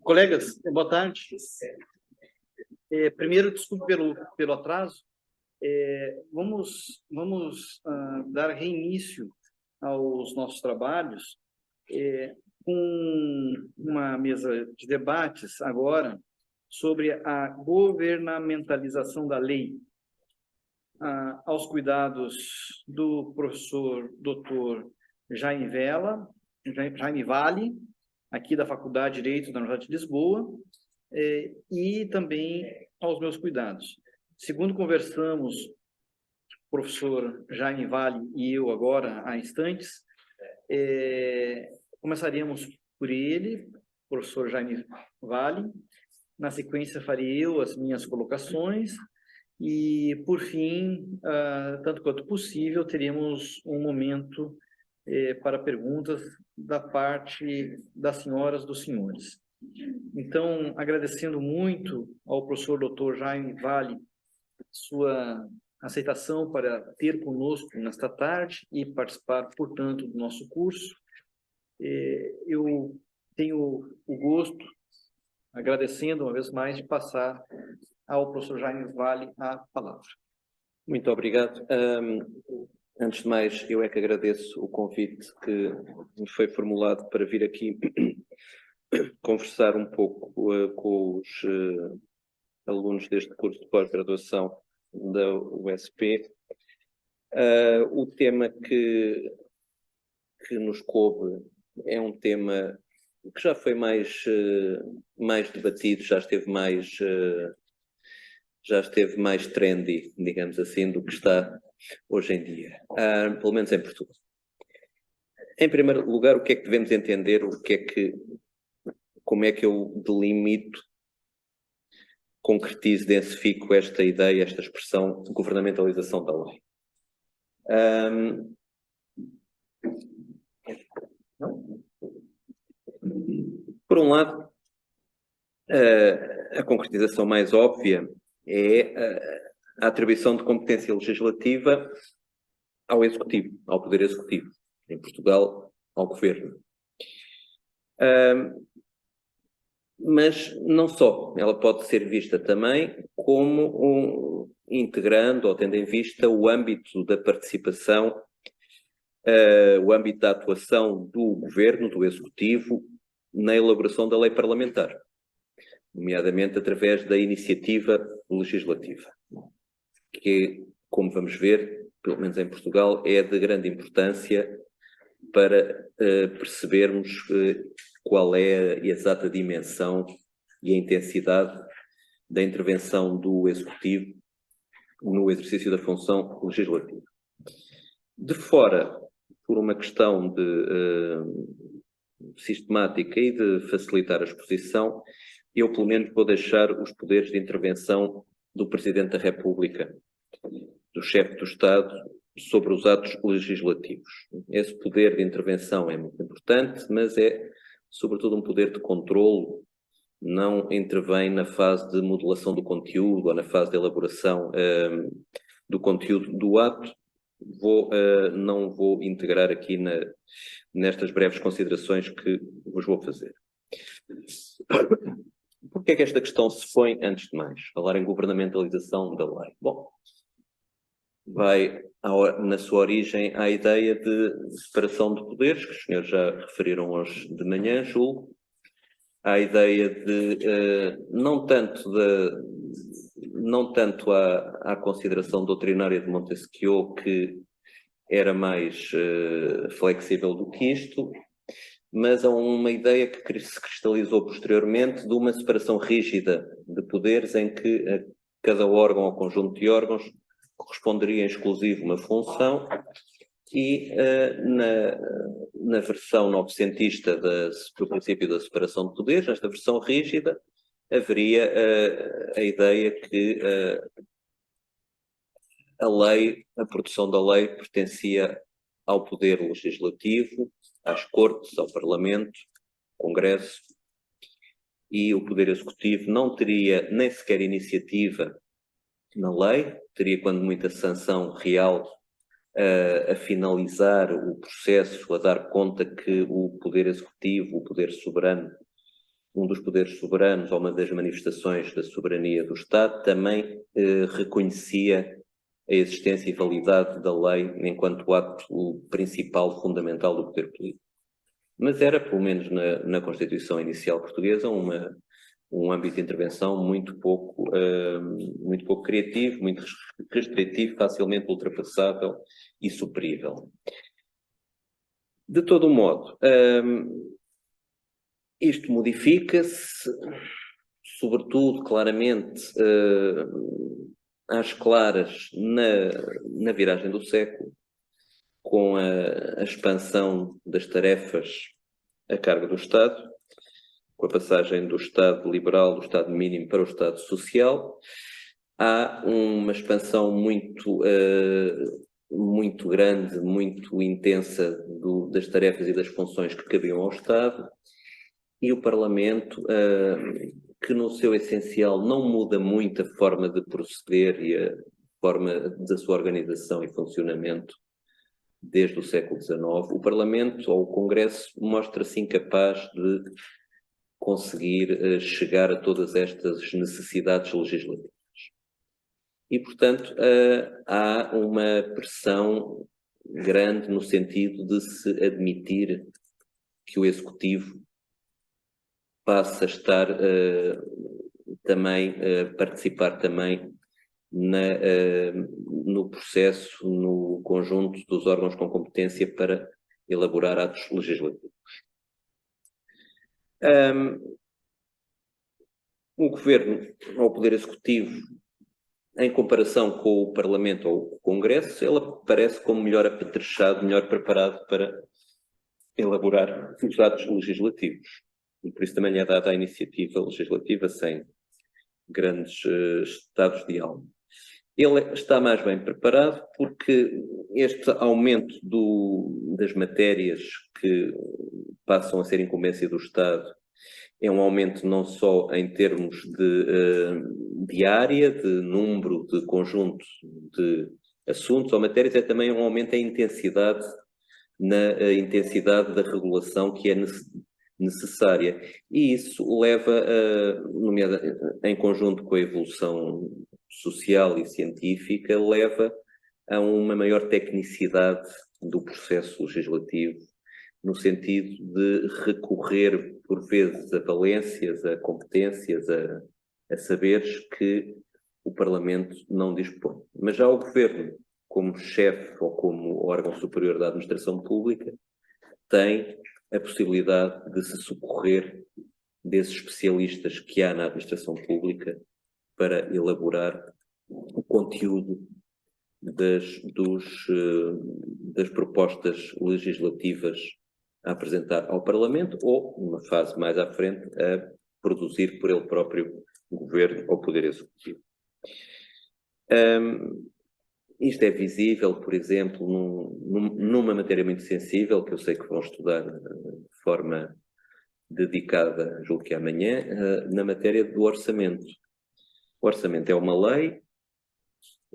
Colegas, boa tarde. Primeiro, desculpe pelo atraso. Vamos dar reinício aos nossos trabalhos com uma mesa de debates agora sobre a governamentalização da lei, aos cuidados do professor Dr. Jaime Vale, aqui da Faculdade de Direito da Universidade de Lisboa, e também aos meus cuidados. Segundo conversamos, o professor Jaime Vale e eu agora, há instantes, começaríamos por ele, professor Jaime Vale, na sequência farei eu as minhas colocações e, por fim, tanto quanto possível, teremos um momento para perguntas da parte das senhoras e dos senhores. Então, agradecendo muito ao professor Dr. Jaime Vale sua aceitação para ter conosco nesta tarde e participar, portanto, do nosso curso. Eu tenho o gosto, agradecendo uma vez mais, de passar ao professor Jaime Vale a palavra. Muito obrigado. Antes de mais, eu é que agradeço o convite que me foi formulado para vir aqui conversar um pouco com os alunos deste curso de pós-graduação da USP. O tema que nos coube é um tema que já foi mais debatido, já esteve mais trendy, digamos assim, do que está hoje em dia, pelo menos em Portugal. Em primeiro lugar, o que é que devemos entender, como é que eu delimito, concretizo, densifico esta ideia, esta expressão de governamentalização da lei. Por um lado, a concretização mais óbvia é a atribuição de competência legislativa ao Executivo, ao Poder Executivo, em Portugal, ao Governo. Mas não só, ela pode ser vista também como integrando ou tendo em vista o âmbito da participação, o âmbito da atuação do Governo, do Executivo, na elaboração da lei parlamentar, nomeadamente através da iniciativa legislativa, que, como vamos ver, pelo menos em Portugal, é de grande importância para percebermos qual é a exata dimensão e a intensidade da intervenção do Executivo no exercício da função legislativa. De fora, por uma questão sistemática e de facilitar a exposição, eu pelo menos vou deixar os poderes de intervenção do Presidente da República, do chefe do Estado, sobre os atos legislativos. Esse poder de intervenção é muito importante, mas é sobretudo um poder de controlo, não intervém na fase de modelação do conteúdo ou na fase de elaboração do conteúdo do ato. Não vou integrar aqui nestas breves considerações que vos vou fazer. Por que é que esta questão se põe, antes de mais, falar em governamentalização da lei? Bom, vai na sua origem à ideia de separação de poderes, que os senhores já referiram hoje de manhã, julgo, à ideia de, não tanto à consideração doutrinária de Montesquieu, que era mais flexível do que isto, mas a uma ideia que se cristalizou posteriormente de uma separação rígida de poderes em que a cada órgão ou conjunto de órgãos corresponderia em exclusivo uma função e na versão novecentista do princípio da separação de poderes, nesta versão rígida, haveria a ideia que a produção da lei pertencia ao poder legislativo, às cortes, ao Parlamento, ao Congresso, e o poder executivo não teria nem sequer iniciativa na lei, teria quando muita sanção real a finalizar o processo, a dar conta que o poder executivo, o poder soberano, um dos poderes soberanos, ou uma das manifestações da soberania do Estado, também reconhecia a existência e validade da lei enquanto ato principal, fundamental do poder político. Mas era, pelo menos na Constituição Inicial Portuguesa, um âmbito de intervenção muito pouco criativo, muito restritivo, facilmente ultrapassável e superível. De todo modo, isto modifica-se, sobretudo, claramente, às claras, na viragem do século, com a expansão das tarefas a cargo do Estado, com a passagem do Estado liberal, do Estado mínimo para o Estado social. Há uma expansão muito grande, muito intensa das tarefas e das funções que cabiam ao Estado, e o Parlamento, que no seu essencial não muda muito a forma de proceder e a forma da sua organização e funcionamento desde o século XIX, o Parlamento ou o Congresso mostra-se incapaz de conseguir chegar a todas estas necessidades legislativas. E, portanto, há uma pressão grande no sentido de se admitir que o Executivo passe a estar também, participar também no processo, no conjunto dos órgãos com competência para elaborar atos legislativos. O Governo, ou o Poder Executivo, em comparação com o Parlamento ou o Congresso, ele aparece como melhor apetrechado, melhor preparado para elaborar os atos legislativos. E por isso também lhe é dada a iniciativa legislativa sem grandes estados de alma. Ele está mais bem preparado porque este aumento das matérias que passam a ser incumbência do Estado é um aumento não só em termos de área, de número, de conjunto de assuntos ou matérias, é também um aumento em intensidade, na intensidade da regulação que é necessária. E isso leva, em conjunto com a evolução social e científica, leva a uma maior tecnicidade do processo legislativo, no sentido de recorrer, por vezes, a valências, a competências, a saberes que o Parlamento não dispõe. Mas já o Governo, como chefe ou como órgão superior da administração pública, tem a possibilidade de se socorrer desses especialistas que há na administração pública para elaborar o conteúdo das propostas legislativas a apresentar ao Parlamento ou, numa fase mais à frente, a produzir por ele próprio Governo ou Poder Executivo. Isto é visível, por exemplo, numa matéria muito sensível, que eu sei que vão estudar de forma dedicada, julgo que amanhã, na matéria do orçamento. O orçamento é uma lei,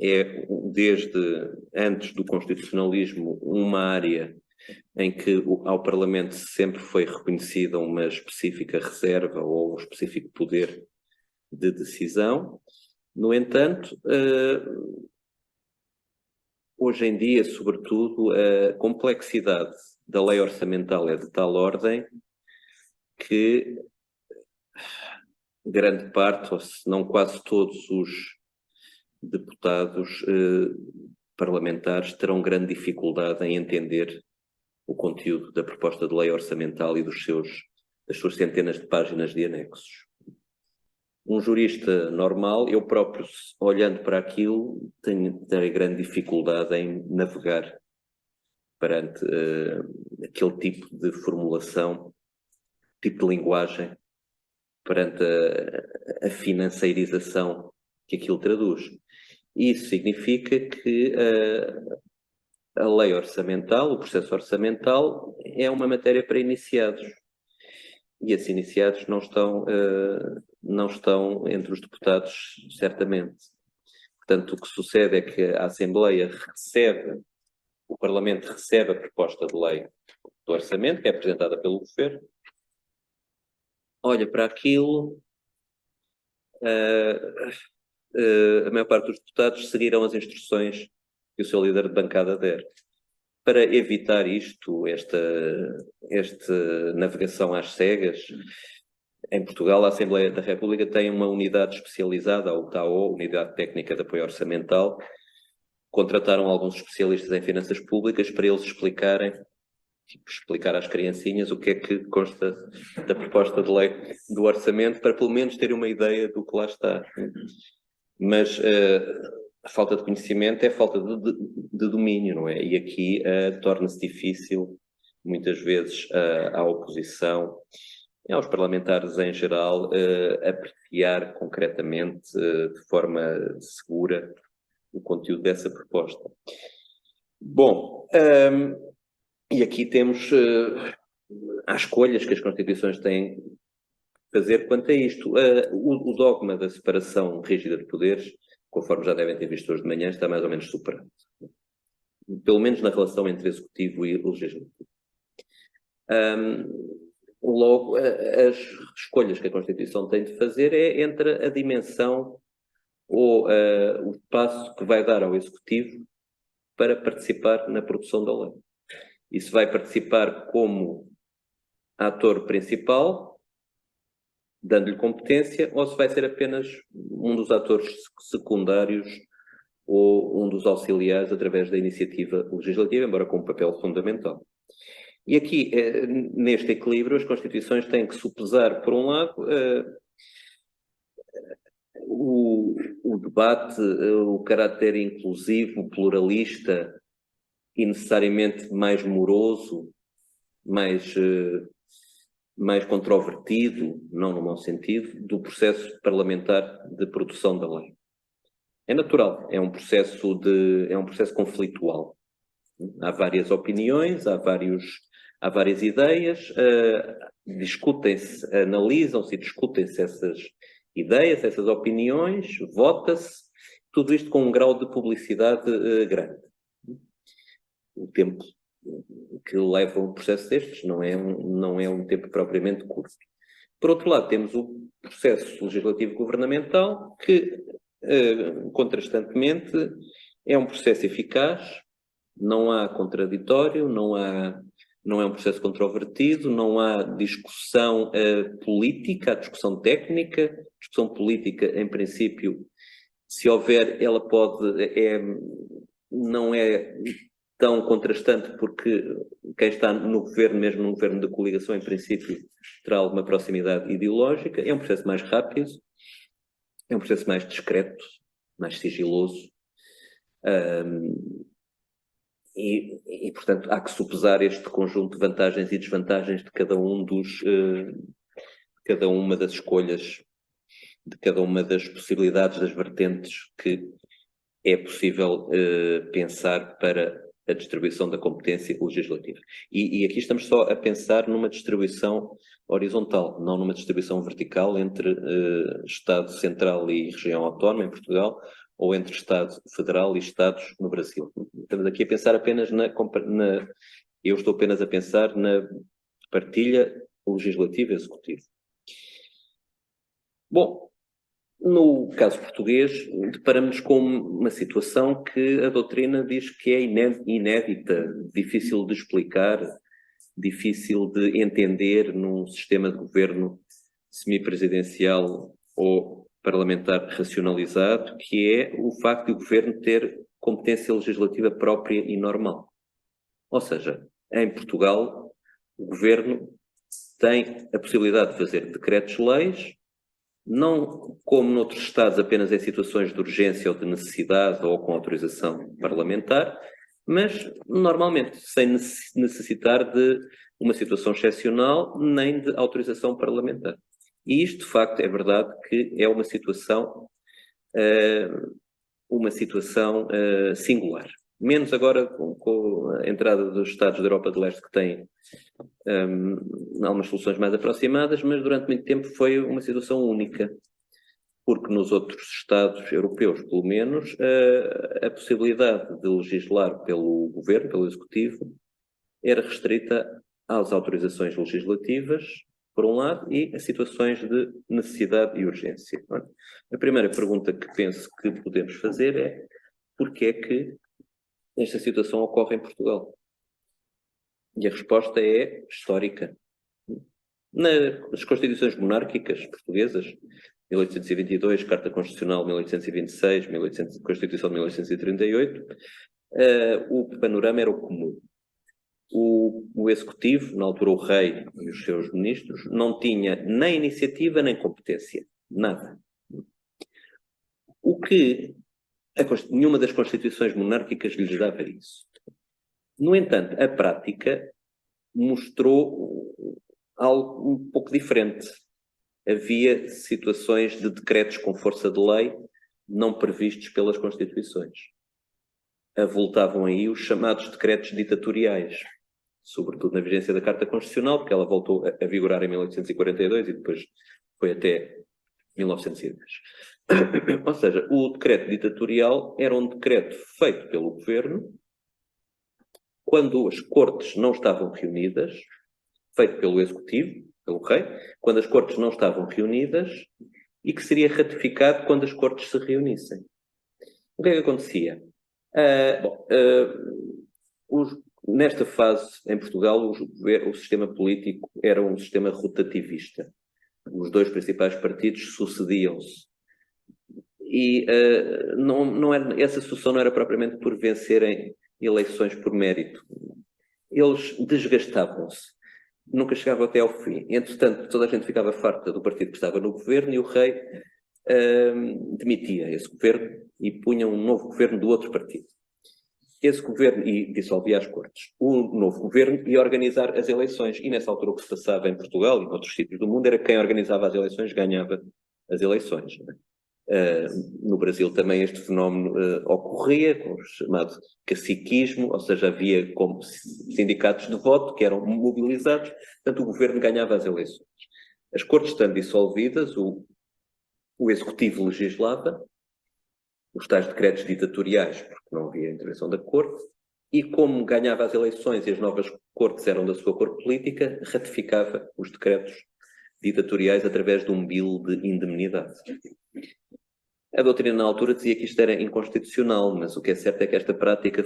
é, desde antes do constitucionalismo, uma área em que ao Parlamento sempre foi reconhecida uma específica reserva ou um específico poder de decisão. No entanto, hoje em dia, sobretudo, a complexidade da lei orçamental é de tal ordem que grande parte, ou se não quase todos os deputados parlamentares terão grande dificuldade em entender o conteúdo da proposta de lei orçamental e das suas centenas de páginas de anexos. Um jurista normal, eu próprio, olhando para aquilo, terei grande dificuldade em navegar perante aquele tipo de formulação, tipo de linguagem, perante a financeirização que aquilo traduz. Isso significa que a lei orçamental, o processo orçamental, é uma matéria para iniciados. E esses iniciados não estão entre os deputados, certamente. Portanto, o que sucede é que a Assembleia o Parlamento recebe a proposta de lei do orçamento, que é apresentada pelo Governo, olha para aquilo, a maior parte dos deputados seguirão as instruções que o seu líder de bancada der. Para evitar esta navegação às cegas, em Portugal, a Assembleia da República tem uma unidade especializada, a UTAO, Unidade Técnica de Apoio Orçamental. Contrataram alguns especialistas em finanças públicas para eles explicar às criancinhas o que é que consta da proposta de lei do orçamento, para pelo menos terem uma ideia do que lá está. Mas a falta de conhecimento é falta de domínio, não é? E aqui torna-se difícil, muitas vezes, à oposição e aos parlamentares em geral, apreciar concretamente, de forma segura, o conteúdo dessa proposta. Bom, e aqui temos as escolhas que as Constituições têm de fazer quanto a isto. O dogma da separação rígida de poderes, conforme já devem ter visto hoje de manhã, está mais ou menos superado. Pelo menos na relação entre executivo e legislativo. Logo, as escolhas que a Constituição tem de fazer é entre a dimensão ou o espaço que vai dar ao executivo para participar na produção da lei. E se vai participar como ator principal, dando-lhe competência, ou se vai ser apenas um dos atores secundários ou um dos auxiliares através da iniciativa legislativa, embora com um papel fundamental. E aqui, neste equilíbrio, as Constituições têm que sopesar, por um lado, o debate, o caráter inclusivo, pluralista e necessariamente mais moroso, mais controvertido, não no mau sentido, do processo parlamentar de produção da lei. É natural, é um processo conflitual. Há várias opiniões, há várias ideias, discutem-se, analisam-se e discutem-se essas ideias, essas opiniões, vota-se, tudo isto com um grau de publicidade grande. O tempo que leva um processo destes não é um tempo propriamente curto. Por outro lado, temos o processo legislativo governamental, que, contrastantemente, é um processo eficaz, não há contraditório, não é um processo controvertido, não há discussão política, há discussão técnica. Discussão política, em princípio, se houver, ela não é tão contrastante, porque quem está no governo, mesmo no governo da coligação, em princípio, terá alguma proximidade ideológica. É um processo mais rápido, é um processo mais discreto, mais sigiloso. E, portanto, há que sopesar este conjunto de vantagens e desvantagens de cada uma das escolhas, de cada uma das possibilidades, das vertentes que é possível pensar para a distribuição da competência legislativa. E aqui estamos só a pensar numa distribuição horizontal, não numa distribuição vertical entre Estado Central e região autónoma em Portugal, ou entre Estado Federal e Estados no Brasil. Estamos aqui a pensar apenas eu estou apenas a pensar na partilha legislativa e executiva. Bom, no caso português, deparamos com uma situação que a doutrina diz que é inédita, difícil de explicar, difícil de entender num sistema de governo semipresidencial ou parlamentar racionalizado, que é o facto de o governo ter competência legislativa própria e normal. Ou seja, em Portugal, o governo tem a possibilidade de fazer decretos-leis, não como noutros Estados, apenas em situações de urgência ou de necessidade ou com autorização parlamentar, mas normalmente sem necessitar de uma situação excepcional nem de autorização parlamentar. E isto, de facto, é verdade que é uma situação singular. Menos agora com a entrada dos Estados da Europa de Leste, que têm algumas soluções mais aproximadas, mas durante muito tempo foi uma situação única, porque nos outros Estados europeus, pelo menos, a possibilidade de legislar pelo governo, pelo executivo, era restrita às autorizações legislativas por um lado, e as situações de necessidade e urgência. A primeira pergunta que penso que podemos fazer é: porquê é que esta situação ocorre em Portugal? E a resposta é histórica. Nas constituições monárquicas portuguesas, 1822, Carta Constitucional 1826, Constituição de 1838, o panorama era o comum. O Executivo, na altura o Rei e os seus ministros, não tinha nem iniciativa nem competência. Nada. O que nenhuma das constituições monárquicas lhes dava isso. No entanto, a prática mostrou algo um pouco diferente. Havia situações de decretos com força de lei não previstos pelas constituições. Avultavam aí os chamados decretos ditatoriais, sobretudo na vigência da Carta Constitucional, porque ela voltou a vigorar em 1842 e depois foi até 1910. Ou seja, o decreto ditatorial era um decreto feito pelo governo quando as cortes não estavam reunidas, feito pelo Executivo, pelo Rei, quando as cortes não estavam reunidas e que seria ratificado quando as cortes se reunissem. O que é que acontecia? Nesta fase, em Portugal, o sistema político era um sistema rotativista. Os dois principais partidos sucediam-se. E essa sucessão não era propriamente por vencerem eleições por mérito. Eles desgastavam-se. Nunca chegavam até ao fim. Entretanto, toda a gente ficava farta do partido que estava no governo e o Rei demitia esse governo e punha um novo governo do outro partido. Esse governo, e dissolvia as cortes, o novo governo ia organizar as eleições, e nessa altura o que se passava em Portugal e em outros sítios do mundo era que quem organizava as eleições ganhava as eleições. No Brasil também este fenómeno ocorria, com o chamado caciquismo, ou seja, havia como sindicatos de voto que eram mobilizados, portanto o governo ganhava as eleições. As cortes estando dissolvidas, o Executivo legislava, os tais decretos ditatoriais, porque não havia intervenção da corte, e como ganhava as eleições e as novas cortes eram da sua cor política, ratificava os decretos ditatoriais através de um bill de indemnidade. A doutrina na altura dizia que isto era inconstitucional, mas o que é certo é que esta prática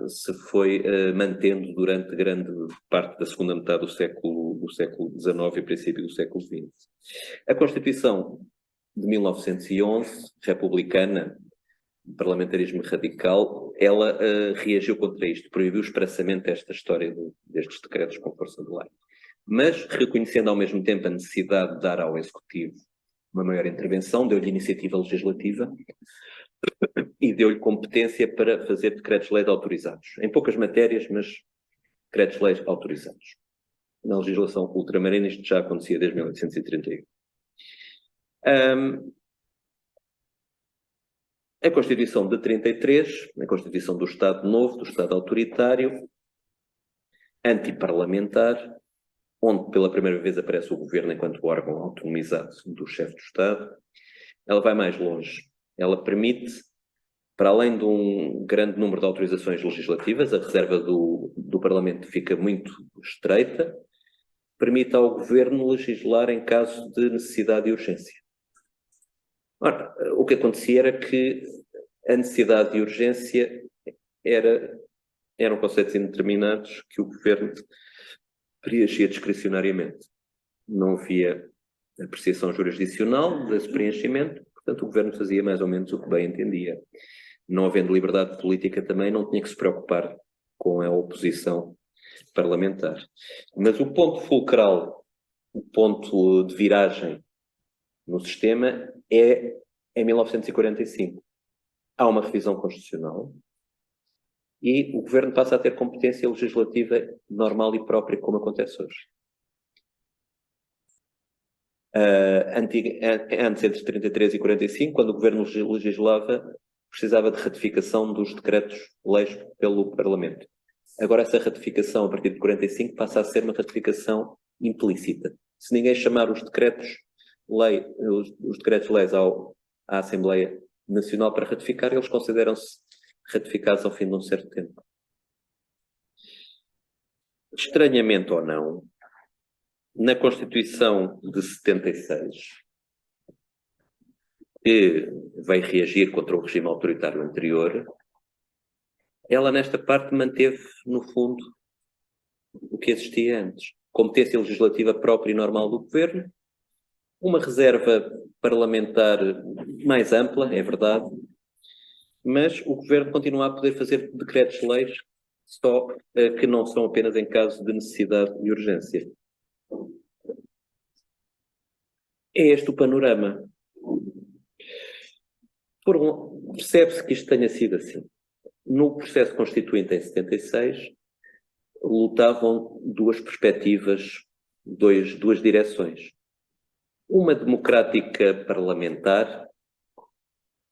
se foi mantendo durante grande parte da segunda metade do século XIX e princípio do século XX. A Constituição de 1911, republicana, parlamentarismo radical, ela reagiu contra isto, proibiu expressamente esta história destes decretos com força de lei. Mas, reconhecendo ao mesmo tempo a necessidade de dar ao Executivo uma maior intervenção, deu-lhe iniciativa legislativa e deu-lhe competência para fazer decretos-leis autorizados. Em poucas matérias, mas decretos-leis autorizados. Na legislação ultramarina isto já acontecia desde 1831. A Constituição de 33, a Constituição do Estado Novo, do Estado autoritário, antiparlamentar, onde pela primeira vez aparece o governo enquanto órgão autonomizado do chefe do Estado, ela vai mais longe. Ela permite, para além de um grande número de autorizações legislativas, a reserva do Parlamento fica muito estreita, permite ao governo legislar em caso de necessidade e urgência. Ora, o que acontecia era que a necessidade e urgência eram conceitos indeterminados que o governo preenchia discricionariamente. Não havia apreciação jurisdicional desse preenchimento, portanto o governo fazia mais ou menos o que bem entendia. Não havendo liberdade política também, não tinha que se preocupar com a oposição parlamentar. Mas o ponto fulcral, o ponto de viragem no sistema é em 1945. Há uma revisão constitucional e o governo passa a ter competência legislativa normal e própria, como acontece hoje. Antes, entre 33 e 45, quando o governo legislava, precisava de ratificação dos decretos-leis pelo Parlamento. Agora essa ratificação, a partir de 45, passa a ser uma ratificação implícita. Se ninguém chamar os decretos-leis à Assembleia Nacional para ratificar, eles consideram-se ratificados ao fim de um certo tempo. Estranhamente ou não, na Constituição de 76, que veio reagir contra o regime autoritário anterior, ela nesta parte manteve, no fundo, o que existia antes. Competência legislativa própria e normal do governo, uma reserva parlamentar mais ampla, é verdade, mas o governo continua a poder fazer decretos-leis só que não são apenas em caso de necessidade e urgência. É este o panorama. Percebe-se que isto tenha sido assim. No processo constituinte em 76, lutavam duas perspectivas, duas direções. Uma democrática parlamentar,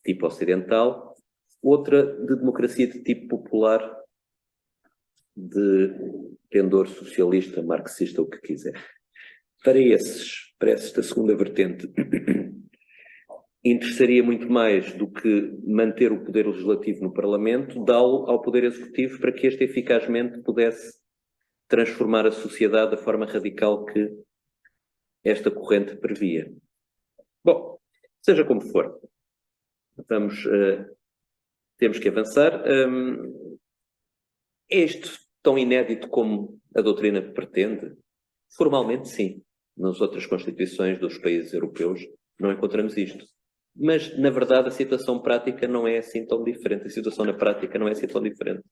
tipo ocidental, outra de democracia de tipo popular, de pendor socialista, marxista, o que quiser. Para esta segunda vertente, interessaria muito mais do que manter o poder legislativo no Parlamento, dá-lo ao poder executivo para que este eficazmente pudesse transformar a sociedade da forma radical que esta corrente previa. Bom, seja como for, temos que avançar. É isto tão inédito como a doutrina pretende? Formalmente, sim. Nas outras constituições dos países europeus não encontramos isto. Mas, na verdade, a situação prática não é assim tão diferente. A situação na prática não é assim tão diferente.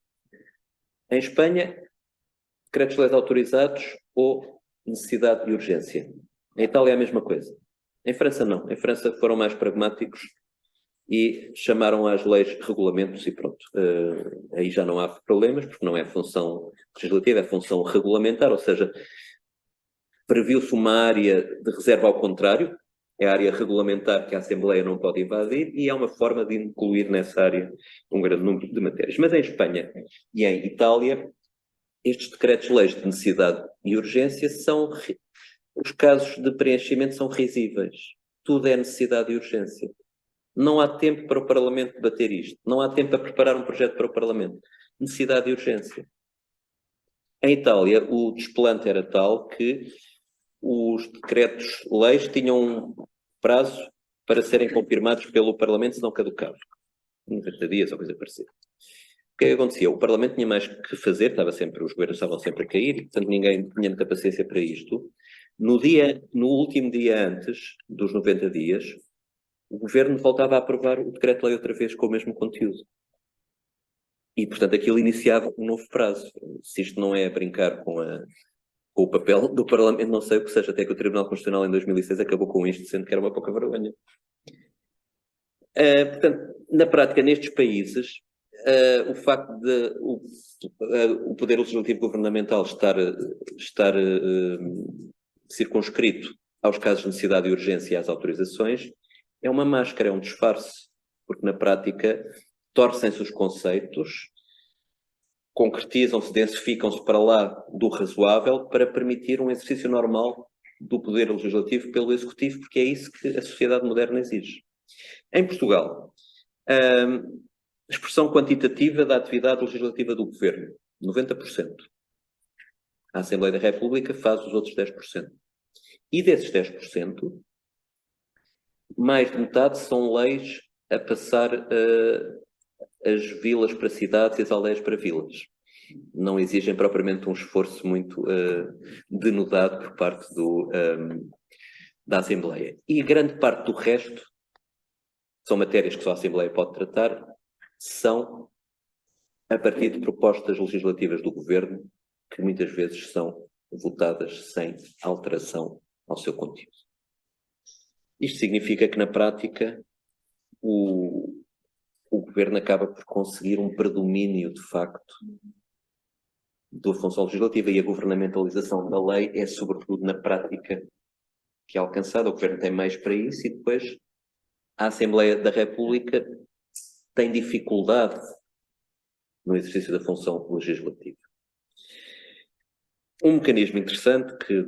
Em Espanha, decretos-leis autorizados ou necessidade e urgência. Em Itália é a mesma coisa. Em França, não. Em França foram mais pragmáticos e chamaram às leis regulamentos e pronto. Aí já não há problemas, porque não é função legislativa, é função regulamentar, ou seja, previu-se uma área de reserva ao contrário, é a área regulamentar que a Assembleia não pode invadir e é uma forma de incluir nessa área um grande número de matérias. Mas em Espanha e em Itália, estes decretos-leis de necessidade e urgência são... Os casos de preenchimento são risíveis. Tudo é necessidade e urgência. Não há tempo para o Parlamento debater isto. Não há tempo para preparar um projeto para o Parlamento. Necessidade e urgência. Em Itália, o desplante era tal que os decretos-leis tinham um prazo para serem confirmados pelo Parlamento, se não caducavam. 90 dias ou coisa parecida. O que é que acontecia? O Parlamento tinha mais que fazer, os governos estavam sempre a cair, e, portanto ninguém tinha muita paciência para isto. No último dia antes dos 90 dias, o governo voltava a aprovar o decreto-lei outra vez com o mesmo conteúdo. E, portanto, aquilo iniciava um novo prazo. Se isto não é brincar com o papel do Parlamento, não sei o que seja, até que o Tribunal Constitucional em 2006 acabou com isto, sendo que era uma pouca vergonha. Portanto, na prática, nestes países, o facto de o poder legislativo governamental estar circunscrito aos casos de necessidade e urgência e às autorizações é uma máscara, é um disfarce, porque na prática torcem-se os conceitos, concretizam-se, densificam-se para lá do razoável para permitir um exercício normal do poder legislativo pelo executivo, porque é isso que a sociedade moderna exige. Em Portugal, a expressão quantitativa da atividade legislativa do governo, 90%. A Assembleia da República faz os outros 10%. E desses 10%, mais de metade são leis a passar as vilas para cidades e as aldeias para vilas. Não exigem propriamente um esforço muito denudado por parte da Assembleia. E grande parte do resto, são matérias que só a Assembleia pode tratar, são a partir de propostas legislativas do Governo, que muitas vezes são votadas sem alteração ao seu conteúdo. Isto significa que, na prática, o Governo acaba por conseguir um predomínio, de facto, da função legislativa, e a governamentalização da lei é, sobretudo, na prática que é alcançada. O Governo tem mais para isso e depois a Assembleia da República tem dificuldade no exercício da função legislativa. Um mecanismo interessante que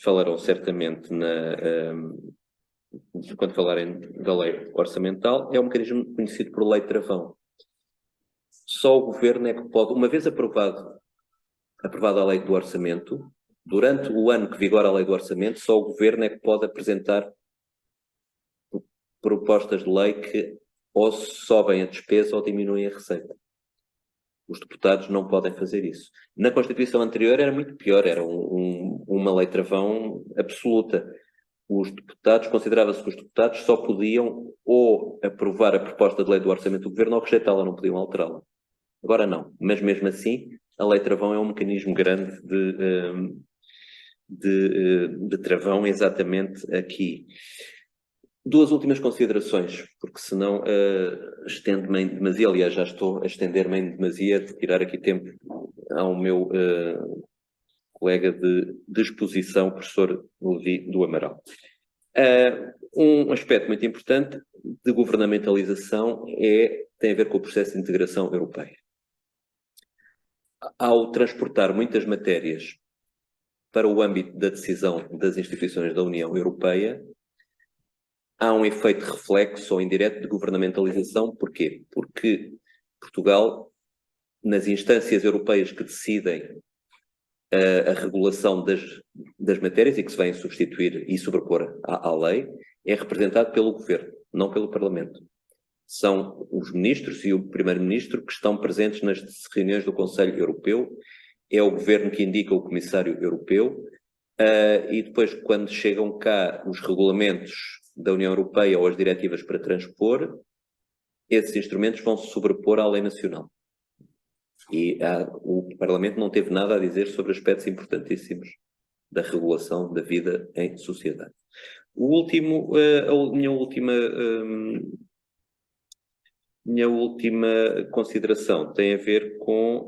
falarão certamente quando falarem da lei orçamental é um mecanismo conhecido por lei travão. Só o Governo é que pode, uma vez aprovada a lei do orçamento, Durante o ano que vigora a lei do orçamento, só o Governo é que pode apresentar propostas de lei que ou sobem a despesa ou diminuem a receita. Os deputados não podem fazer isso. Na Constituição anterior era muito pior, era uma lei travão absoluta. Considerava-se que os deputados só podiam ou aprovar a proposta de lei do orçamento do Governo ou rejeitá-la, não podiam alterá-la. Agora não, mas mesmo assim a lei travão é um mecanismo grande de travão exatamente aqui. Duas últimas considerações, porque senão estendo-me em demasia, aliás já estou a estender-me em demasia, de tirar aqui tempo ao meu colega de exposição, professor Levi do Amaral. Um aspecto muito importante de governamentalização tem a ver com o processo de integração europeia. Ao transportar muitas matérias para o âmbito da decisão das instituições da União Europeia, há um efeito reflexo ou indireto de governamentalização. Porquê? Porque Portugal, nas instâncias europeias que decidem a regulação das matérias e que se vêm substituir e sobrepor à lei, é representado pelo Governo, não pelo Parlamento. São os ministros e o Primeiro-Ministro que estão presentes nas reuniões do Conselho Europeu, é o Governo que indica o Comissário Europeu, e depois, quando chegam cá os regulamentos da União Europeia ou as diretivas para transpor, esses instrumentos vão se sobrepor à lei nacional. E o Parlamento não teve nada a dizer sobre aspectos importantíssimos da regulação da vida em sociedade. Minha última consideração tem a ver com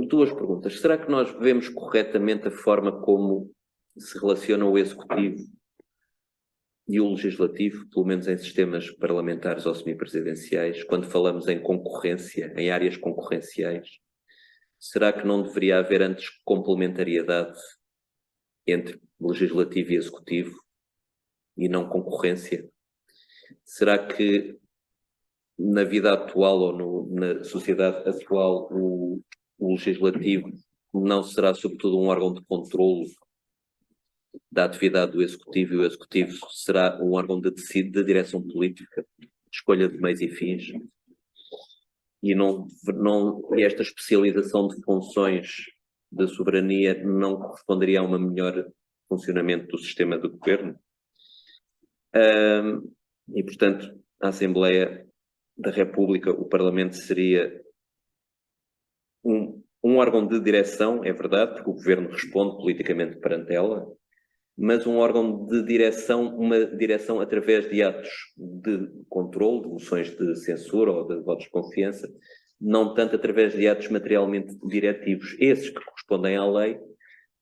duas perguntas. Será que nós vemos corretamente a forma como se relaciona o Executivo e o Legislativo, pelo menos em sistemas parlamentares ou semipresidenciais, quando falamos em concorrência, em áreas concorrenciais? Será que não deveria haver antes complementariedade entre Legislativo e Executivo e não concorrência? Será que na vida atual ou na sociedade atual o Legislativo não será sobretudo um órgão de controlo da atividade do Executivo, e o Executivo será um órgão de direção política, de escolha de meios e fins, e esta especialização de funções da soberania não corresponderia a um melhor funcionamento do sistema de governo? E, portanto, a Assembleia da República, o Parlamento, seria um órgão de direção, é verdade, porque o governo responde politicamente perante ela, mas um órgão de direção, uma direção através de atos de controle, de moções de censura ou de votos de confiança, não tanto através de atos materialmente diretivos. Esses que correspondem à lei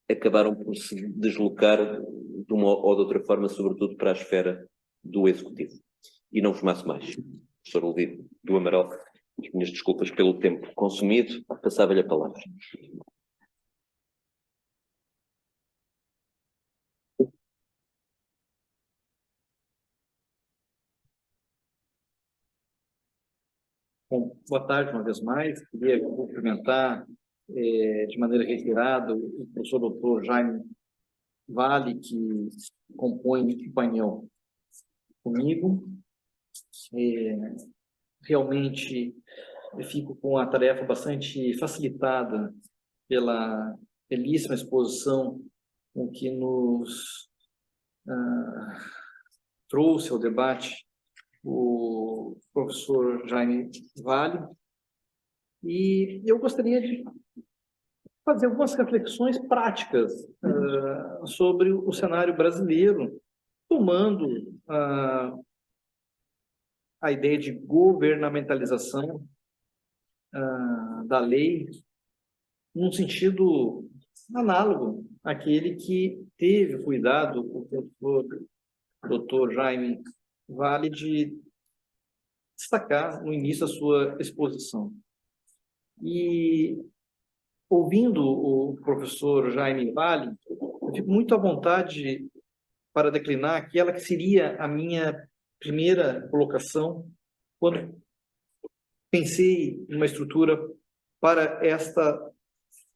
acabaram por se deslocar de uma ou de outra forma, sobretudo para a esfera do Executivo. E não vos maço mais. Professor Levi do Amaral, as minhas desculpas pelo tempo consumido, passava-lhe a palavra. Bom, boa tarde uma vez mais. Queria cumprimentar de maneira reiterada o professor doutor Jaime Vale, que compõe o painel comigo. Realmente eu fico com a tarefa bastante facilitada pela belíssima exposição com que nos trouxe ao debate o professor Jaime Vale, e eu gostaria de fazer algumas reflexões práticas sobre o cenário brasileiro, tomando a ideia de governamentalização da lei num sentido análogo àquele que teve cuidado o professor Dr. Jaime Vale de destacar no início da sua exposição. E, ouvindo o professor Jaime Vale, eu fico muito à vontade para declinar aquela que seria a minha primeira colocação quando pensei em uma estrutura para esta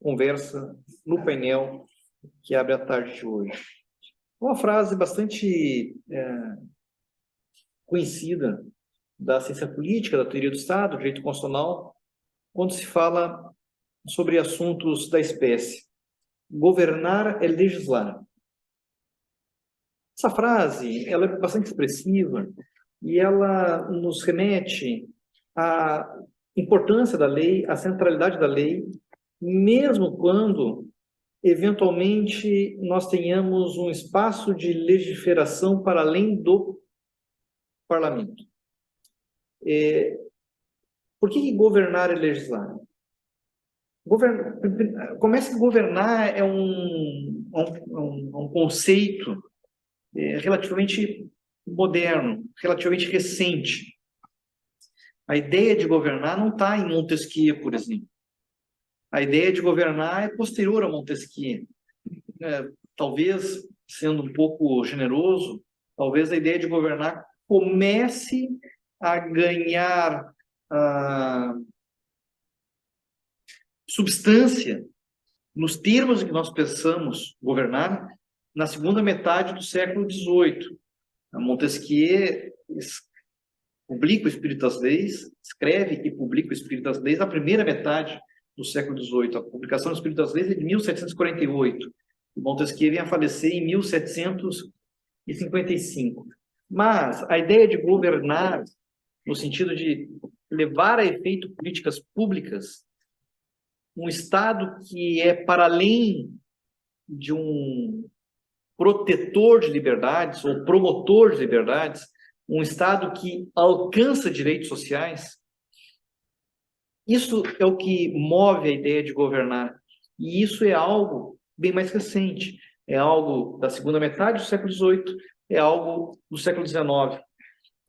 conversa no painel que abre a tarde de hoje. Uma frase bastante conhecida da ciência política, da teoria do Estado, do direito constitucional, quando se fala sobre assuntos da espécie. Governar é legislar. Essa frase, ela é bastante expressiva e ela nos remete à importância da lei, à centralidade da lei, mesmo quando, eventualmente, nós tenhamos um espaço de legiferação para além do parlamento. Por que governar é legislar? Começa que governar é um conceito relativamente moderno, relativamente recente. A ideia de governar não está em Montesquieu, por exemplo. A ideia de governar é posterior a Montesquieu. Talvez, sendo um pouco generoso, talvez a ideia de governar comece a ganhar substância nos termos em que nós pensamos governar na segunda metade do século XVIII. Montesquieu publica o Espírito das Leis, escreve e publica o Espírito das Leis na primeira metade do século XVIII. A publicação do Espírito das Leis é de 1748. Montesquieu vem a falecer em 1755. Mas a ideia de governar, no sentido de levar a efeito políticas públicas, um Estado que é para além de um protetor de liberdades ou promotor de liberdades, um Estado que alcança direitos sociais, isso é o que move a ideia de governar. E isso é algo bem mais recente. É algo da segunda metade do século XVIII, é algo do século XIX.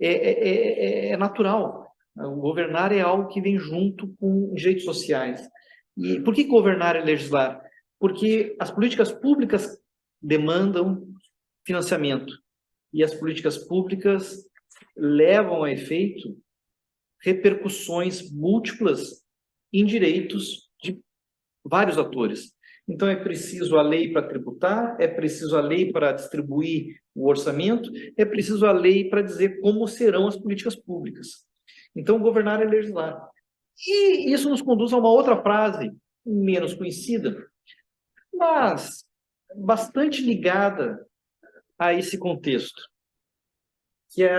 É natural. O governar é algo que vem junto com direitos sociais. E por que governar é legislar? Porque as políticas públicas demandam financiamento. E as políticas públicas levam a efeito repercussões múltiplas em direitos de vários atores. Então, é preciso a lei para tributar, é preciso a lei para distribuir o orçamento, é preciso a lei para dizer como serão as políticas públicas. Então, governar é legislar. E isso nos conduz a uma outra frase, menos conhecida, mas bastante ligada a esse contexto, que é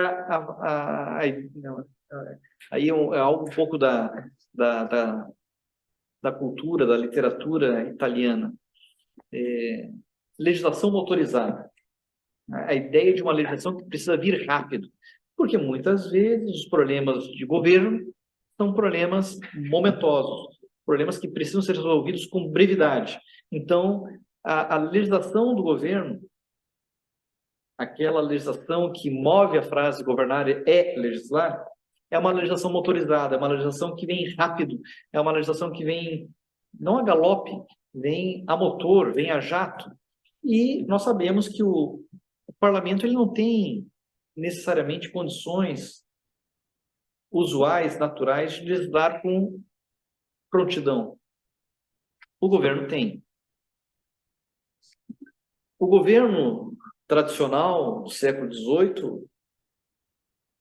aí é algo um pouco da cultura, da literatura italiana. Legislação motorizada. A ideia de uma legislação que precisa vir rápido, porque muitas vezes os problemas de governo são problemas momentosos, problemas que precisam ser resolvidos com brevidade. Então, a legislação do governo, aquela legislação que move a frase governar é legislar, é uma legislação motorizada, é uma legislação que vem rápido, é uma legislação que vem não a galope, vem a motor, vem a jato. E nós sabemos que o parlamento ele não tem necessariamente condições usuais, naturais, de legislar com prontidão. O governo tem. O governo tradicional do século XVIII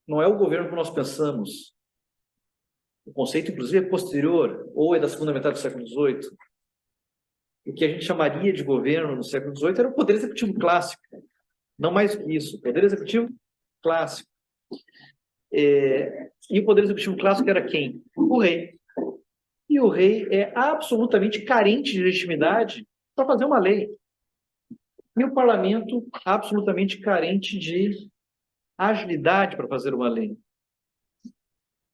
não é o governo que nós pensamos. O conceito, inclusive, é posterior, ou é da segunda metade do século XVIII. O que a gente chamaria de governo no século XVIII era o poder executivo clássico. Não mais do que isso. O poder executivo clássico. E o poder executivo clássico era quem? O rei. E o rei é absolutamente carente de legitimidade para fazer uma lei. E o parlamento absolutamente carente de agilidade para fazer uma lei.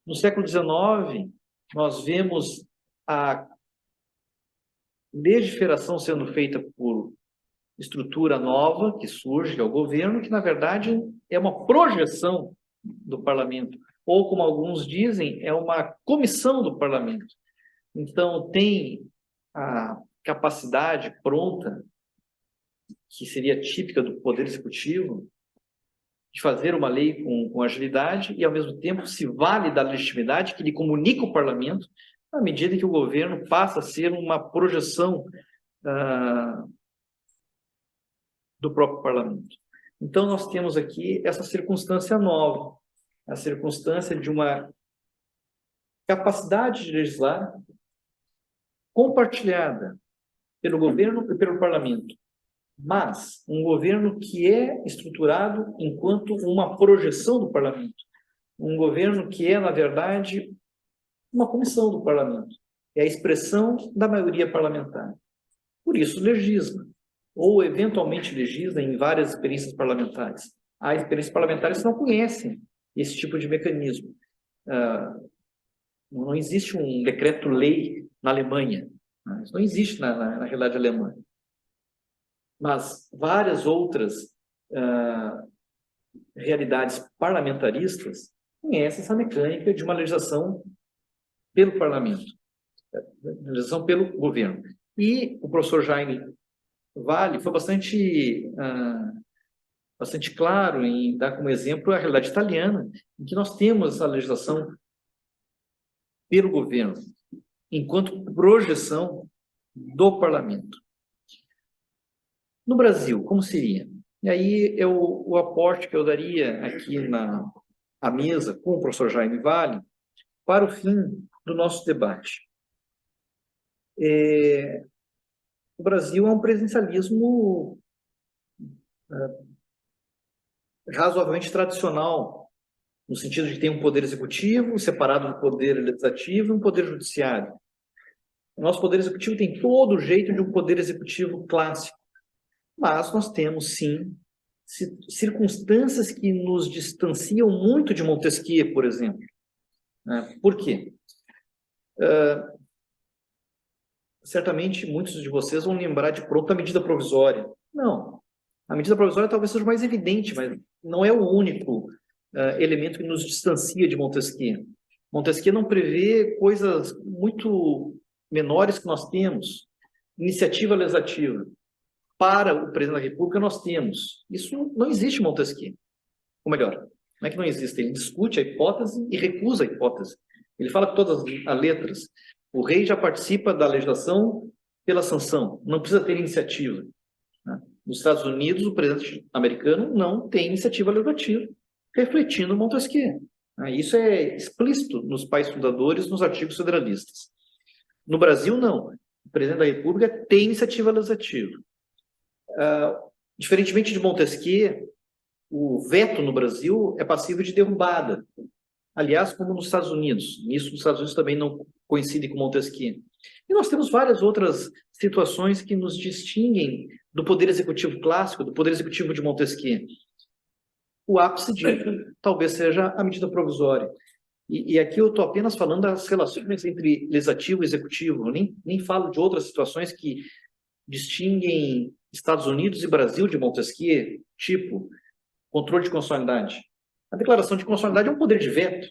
No século XIX, nós vemos a legiferação sendo feita por estrutura nova que surge, que é o governo, que, na verdade, é uma projeção do parlamento. Ou, como alguns dizem, é uma comissão do parlamento. Então, tem a capacidade pronta, que seria típica do Poder Executivo, de fazer uma lei com agilidade e, ao mesmo tempo, se vale da legitimidade que lhe comunica o parlamento à medida que o governo passa a ser uma projeção do próprio parlamento. Então, nós temos aqui essa circunstância nova, a circunstância de uma capacidade de legislar compartilhada pelo governo e pelo parlamento, mas um governo que é estruturado enquanto uma projeção do parlamento, um governo que é, na verdade, uma comissão do parlamento, é a expressão da maioria parlamentar. Por isso, legisla, ou eventualmente legisla em várias experiências parlamentares. Há experiências parlamentares que não conhecem esse tipo de mecanismo. Não existe um decreto-lei na Alemanha. Isso não existe na realidade alemã. Mas várias outras realidades parlamentaristas conhecem essa mecânica de uma legislação pelo parlamento, legislação pelo governo. E o professor Jaime Vale foi bastante claro em dar como exemplo a realidade italiana, em que nós temos essa legislação pelo governo, enquanto projeção do parlamento. No Brasil, como seria? E aí o aporte que eu daria aqui à mesa com o professor Jaime Vale para o fim do nosso debate. O Brasil é um presidencialismo razoavelmente tradicional, no sentido de que tem um poder executivo separado do poder legislativo e um poder judiciário. O nosso poder executivo tem todo o jeito de um poder executivo clássico, mas nós temos, sim, circunstâncias que nos distanciam muito de Montesquieu, por exemplo. Por quê? Certamente muitos de vocês vão lembrar de pronto a medida provisória. Não. A medida provisória talvez seja mais evidente, mas não é o único elemento que nos distancia de Montesquieu. Montesquieu não prevê coisas muito menores que nós temos. Iniciativa legislativa. Para o presidente da República, nós temos. Isso não existe em Montesquieu. Ou melhor, não é que não existe, ele discute a hipótese e recusa a hipótese. Ele fala com todas as letras. O rei já participa da legislação pela sanção, não precisa ter iniciativa. Nos Estados Unidos, o presidente americano não tem iniciativa legislativa, refletindo Montesquieu. Isso é explícito nos pais fundadores, nos artigos federalistas. No Brasil, não. O presidente da República tem iniciativa legislativa. Diferentemente de Montesquieu, o veto no Brasil é passível de derrubada. Aliás, como nos Estados Unidos. Isso nos Estados Unidos também não coincide com Montesquieu. E nós temos várias outras situações que nos distinguem do poder executivo clássico, do poder executivo de Montesquieu. O ápice disso talvez seja a medida provisória. E aqui eu estou apenas falando das relações entre legislativo e executivo. Eu nem falo de outras situações que distinguem Estados Unidos e Brasil de Montesquieu, tipo controle de constitucionalidade. A declaração de constitucionalidade é um poder de veto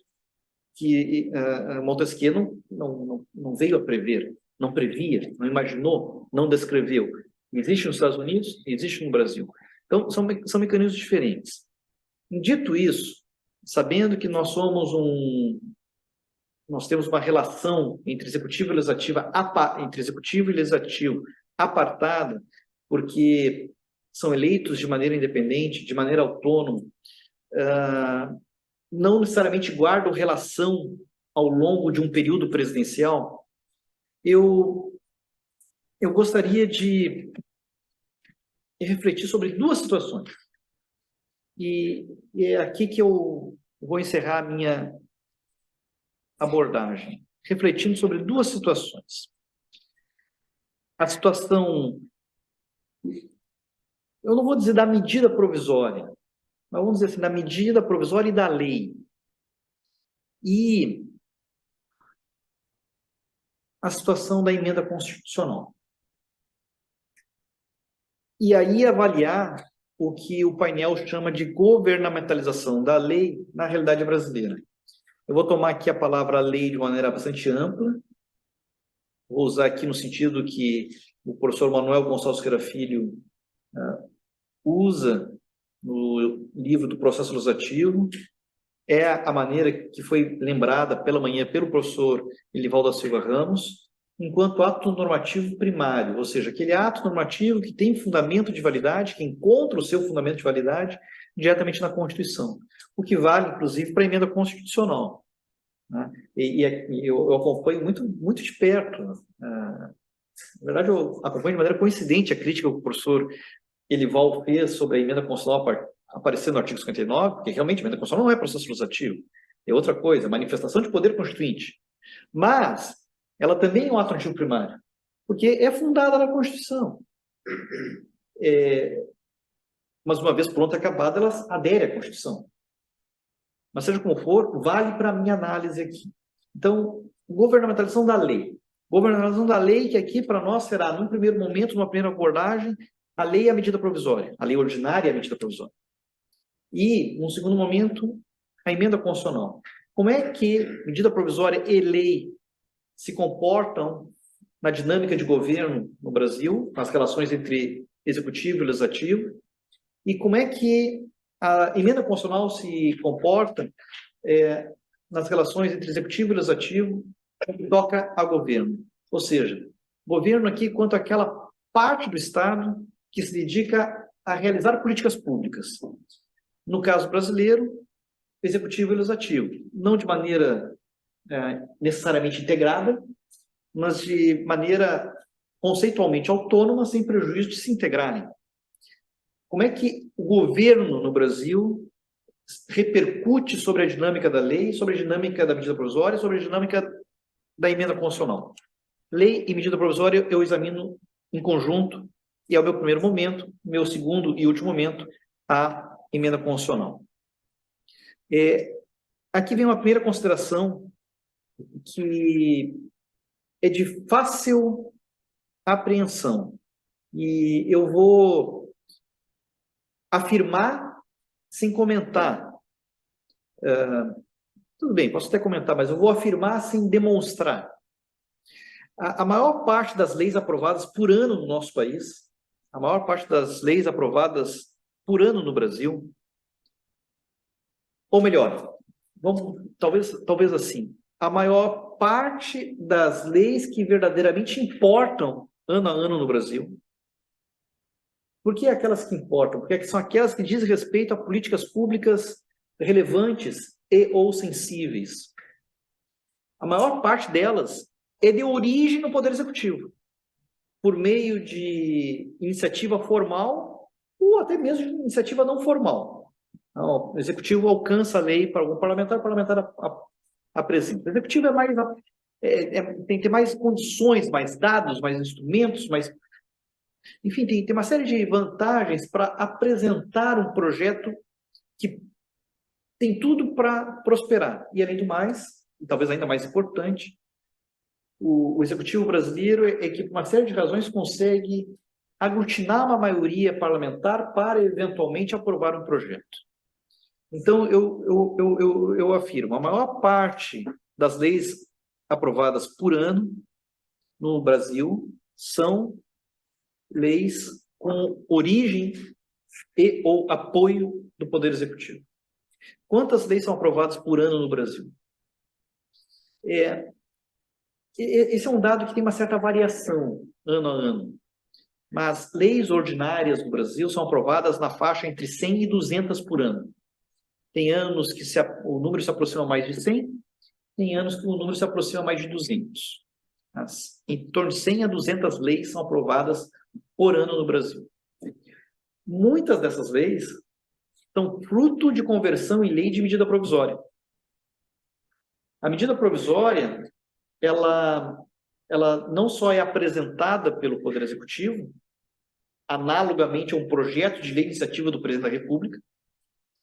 que Montesquieu não veio a prever, não previa, não imaginou, não descreveu. Existe nos Estados Unidos, existe no Brasil. Então, são mecanismos diferentes. Dito isso, sabendo que nós temos uma relação entre executivo e legislativo apartada, porque são eleitos de maneira independente, de maneira autônoma, não necessariamente guardam relação ao longo de um período presidencial, eu gostaria de refletir sobre duas situações. E é aqui que eu vou encerrar a minha abordagem, refletindo sobre duas situações. A situação, eu não vou dizer da medida provisória, mas vamos dizer assim, da medida provisória e da lei. E a situação da emenda constitucional. E aí avaliar o que o painel chama de governamentalização da lei na realidade brasileira. Eu vou tomar aqui a palavra lei de maneira bastante ampla, vou usar aqui no sentido que o professor Manuel Gonçalves Ferreira Filho usa no livro do processo legislativo, é a maneira que foi lembrada pela manhã pelo professor Elivaldo da Silva Ramos, enquanto ato normativo primário, ou seja, aquele ato normativo que tem fundamento de validade, que encontra o seu fundamento de validade diretamente na Constituição, o que vale, inclusive, para a emenda constitucional. Né? E eu acompanho muito de perto. Na verdade, eu acompanho de maneira coincidente a crítica que o professor Elivaldo fez sobre a emenda constitucional aparecendo no artigo 59, porque realmente a emenda constitucional não é processo legislativo, é outra coisa, manifestação de poder constituinte. Mas ela também é um ato normativo primário, porque é fundada na Constituição. Mas uma vez pronta e acabada, ela adere à Constituição. Mas seja como for, vale para a minha análise aqui. Então, governamentalização da lei. Governamentalização da lei, que aqui para nós será, num primeiro momento, numa primeira abordagem, a lei e a medida provisória. A lei ordinária e a medida provisória. E, num segundo momento, a emenda constitucional. Como é que medida provisória e lei se comportam na dinâmica de governo no Brasil, nas relações entre executivo e legislativo, e como é que a emenda constitucional se comporta nas relações entre executivo e legislativo que toca a governo. Ou seja, governo aqui quanto àquela parte do Estado que se dedica a realizar políticas públicas. No caso brasileiro, executivo e legislativo. Não de maneira necessariamente integrada, mas de maneira conceitualmente autônoma, sem prejuízo de se integrarem. Como é que o governo no Brasil repercute sobre a dinâmica da lei, sobre a dinâmica da medida provisória, sobre a dinâmica da emenda constitucional? Lei e medida provisória eu examino em conjunto, e é o meu primeiro momento, meu segundo e último momento, a emenda constitucional. Aqui vem uma primeira consideração que é de fácil apreensão. E eu vou afirmar sem comentar. Tudo bem, posso até comentar, mas eu vou afirmar sem demonstrar. A maior parte das leis aprovadas por ano no nosso país, a maior parte das leis aprovadas por ano no Brasil, ou melhor, talvez assim, a maior parte das leis que verdadeiramente importam ano a ano no Brasil. Por que aquelas que importam? Porque são aquelas que dizem respeito a políticas públicas relevantes e ou sensíveis. A maior parte delas é de origem no Poder Executivo, por meio de iniciativa formal ou até mesmo de iniciativa não formal. O Executivo alcança a lei para algum parlamentar, o parlamentar apresenta. O Executivo tem que ter mais condições, mais dados, mais instrumentos, enfim, tem uma série de vantagens para apresentar um projeto que tem tudo para prosperar. E, além do mais, e talvez ainda mais importante, o Executivo brasileiro é que, por uma série de razões, consegue aglutinar uma maioria parlamentar para, eventualmente, aprovar um projeto. Então, eu afirmo, a maior parte das leis aprovadas por ano no Brasil são leis com origem e ou apoio do Poder Executivo. Quantas leis são aprovadas por ano no Brasil? Esse é um dado que tem uma certa variação ano a ano. Mas leis ordinárias no Brasil são aprovadas na faixa entre 100 e 200 por ano. Tem anos que o número se aproxima mais de 100, tem anos que o número se aproxima mais de 200. Mas, em torno de 100 a 200 leis são aprovadas por ano no Brasil. Muitas dessas leis são fruto de conversão em lei de medida provisória. A medida provisória, ela não só é apresentada pelo Poder Executivo, analogamente a um projeto de lei de iniciativa do Presidente da República,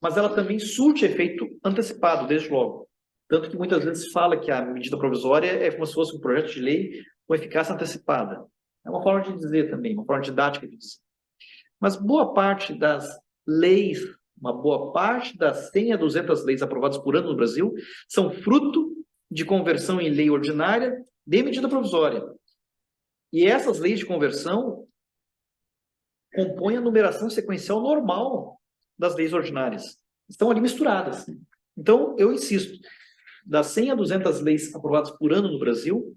mas ela também surte efeito antecipado, desde logo. Tanto que muitas vezes fala que a medida provisória é como se fosse um projeto de lei com eficácia antecipada. É uma forma de dizer também, uma forma didática de dizer. Mas boa parte das leis, uma boa parte das 100 a 200 leis aprovadas por ano no Brasil são fruto de conversão em lei ordinária de medida provisória. E essas leis de conversão compõem a numeração sequencial normal das leis ordinárias. Estão ali misturadas. Então, eu insisto, das 100 a 200 leis aprovadas por ano no Brasil,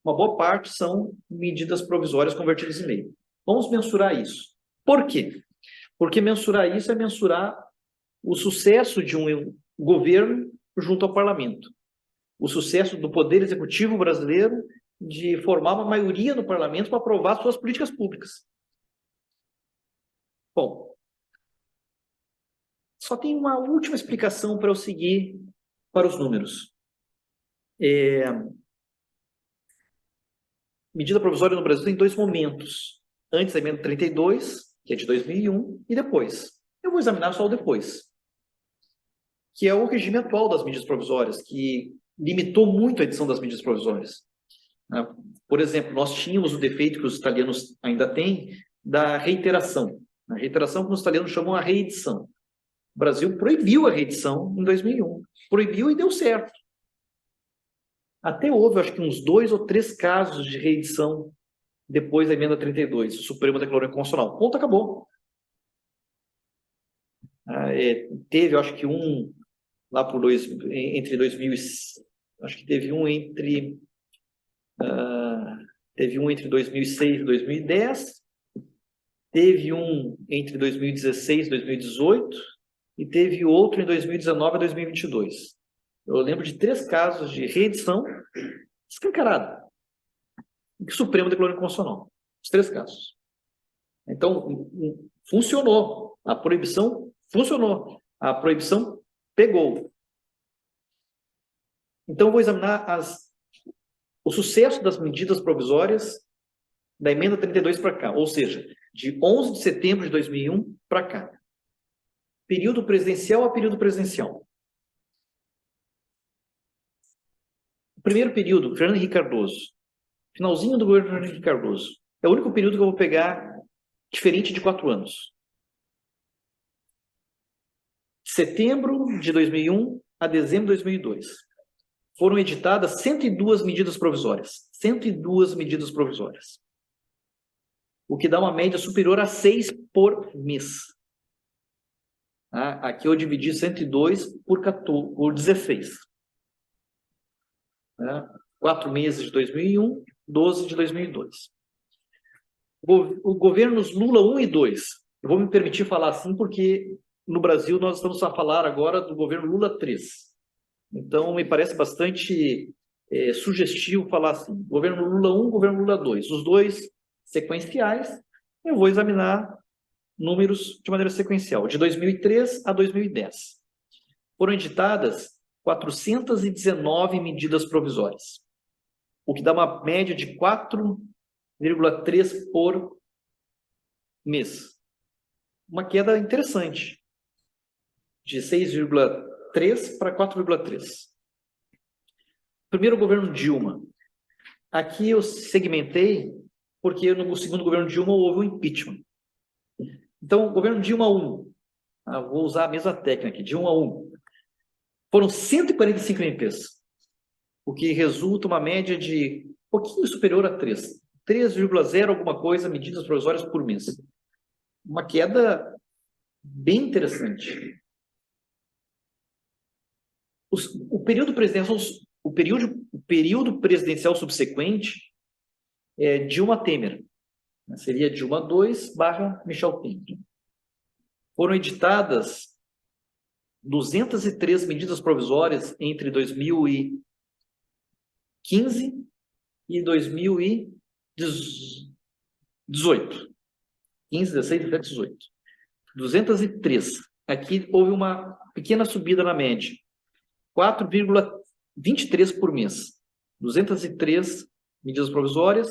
uma boa parte são medidas provisórias convertidas em lei. Vamos mensurar isso. Por quê? Porque mensurar isso é mensurar o sucesso de um governo junto ao parlamento. O sucesso do Poder Executivo brasileiro de formar uma maioria no parlamento para aprovar suas políticas públicas. Bom, só tem uma última explicação para eu seguir para os números. Medida provisória no Brasil tem 2 momentos. Antes da emenda 32, que é de 2001, e depois. Eu vou examinar só o depois, que é o regime atual das medidas provisórias, que limitou muito a edição das medidas provisórias. Por exemplo, nós tínhamos o defeito que os italianos ainda têm da reiteração. A reiteração que os italianos chamam a reedição. O Brasil proibiu a reedição em 2001. Proibiu e deu certo. Até houve, acho que uns 2 ou 3 casos de reedição depois da emenda 32. O Supremo declarou inconstitucional. Ponto, acabou. Teve, acho que um lá por entre 2000, acho que teve um entre 2006 e 2010, teve um entre 2016 e 2018 e teve outro em 2019 e 2022. Eu lembro de 3 casos de reedição escancarada, que o Supremo declarou inconstitucional. Os 3 casos. Então, funcionou. A proibição funcionou. A proibição pegou. Então, eu vou examinar o sucesso das medidas provisórias da emenda 32 para cá, ou seja, de 11 de setembro de 2001 para cá. Período presidencial a período presidencial. O primeiro período, Fernando Henrique Cardoso. Finalzinho do governo Fernando Henrique Cardoso. É o único período que eu vou pegar diferente de 4 anos. Setembro de 2001 a dezembro de 2002. Foram editadas 102 medidas provisórias. 102 medidas provisórias. O que dá uma média superior a 6 por mês. Aqui eu dividi 102 por 16. 4 meses de 2001, 12 de 2002. O governos Lula 1 e 2. Eu vou me permitir falar assim porque no Brasil nós estamos a falar agora do governo Lula 3. Então me parece bastante sugestivo falar assim. Governo Lula 1, governo Lula 2. Os dois sequenciais, eu vou examinar números de maneira sequencial, de 2003 a 2010. Foram editadas 419 medidas provisórias, o que dá uma média de 4,3 por mês. Uma queda interessante, de 6,3 para 4,3. Primeiro governo Dilma. Aqui eu segmentei porque no segundo governo Dilma houve um impeachment. Então, governo Dilma 1, vou usar a mesma técnica, Dilma 1, foram 145 MPs, o que resulta uma média de um pouquinho superior a 3, 3,0 alguma coisa medidas provisórias por mês. Uma queda bem interessante. O período presidencial subsequente é Dilma Temer. Seria Dilma 2 / Michel Temer. Foram editadas 203 medidas provisórias entre 2015 e 2018. 15, 16, 17, 18. 203. Aqui houve uma pequena subida na média. 4,23 por mês. 203 medidas provisórias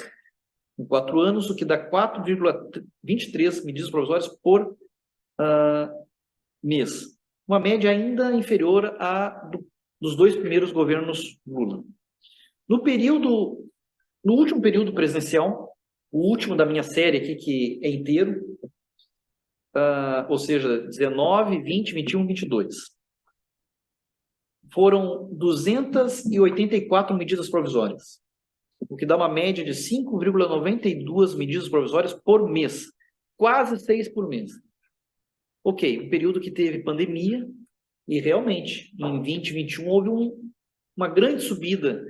em 4 anos, o que dá 4,23 medidas provisórias por mês. Uma média ainda inferior à dos 2 primeiros governos Lula. No último período presidencial, o último da minha série aqui, que é inteiro, ou seja, 19, 20, 21, 22. Foram 284 medidas provisórias, o que dá uma média de 5,92 medidas provisórias por mês, quase 6 por mês. Ok, um período que teve pandemia, E realmente, em 2021, houve uma grande subida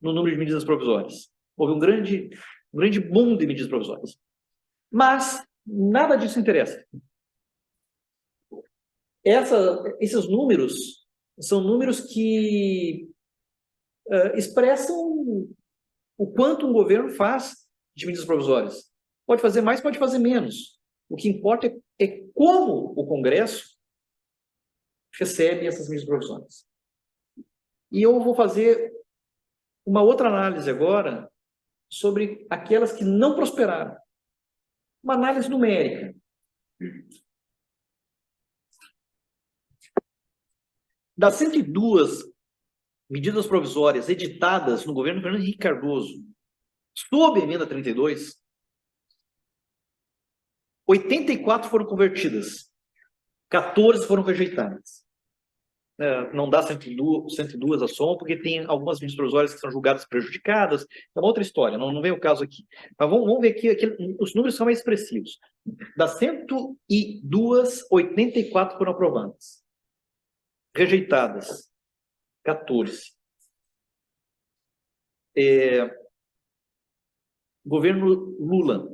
no número de medidas provisórias. Houve um grande boom de medidas provisórias. Mas nada disso interessa. Esses números são números que expressam o quanto um governo faz de medidas provisórias. Pode fazer mais, pode fazer menos. O que importa é como o Congresso recebe essas medidas provisórias. E eu vou fazer uma outra análise agora sobre aquelas que não prosperaram. Uma análise numérica. Das 102 medidas provisórias editadas no governo Fernando Henrique Cardoso, sob a emenda 32, 84 foram convertidas, 14 foram rejeitadas. Não dá 102 a soma, porque tem algumas medidas provisórias que são julgadas prejudicadas, é uma outra história, não vem o caso aqui. Mas vamos ver aqui, os números são mais expressivos. Das 102, 84 foram aprovadas. Rejeitadas, 14. Governo Lula,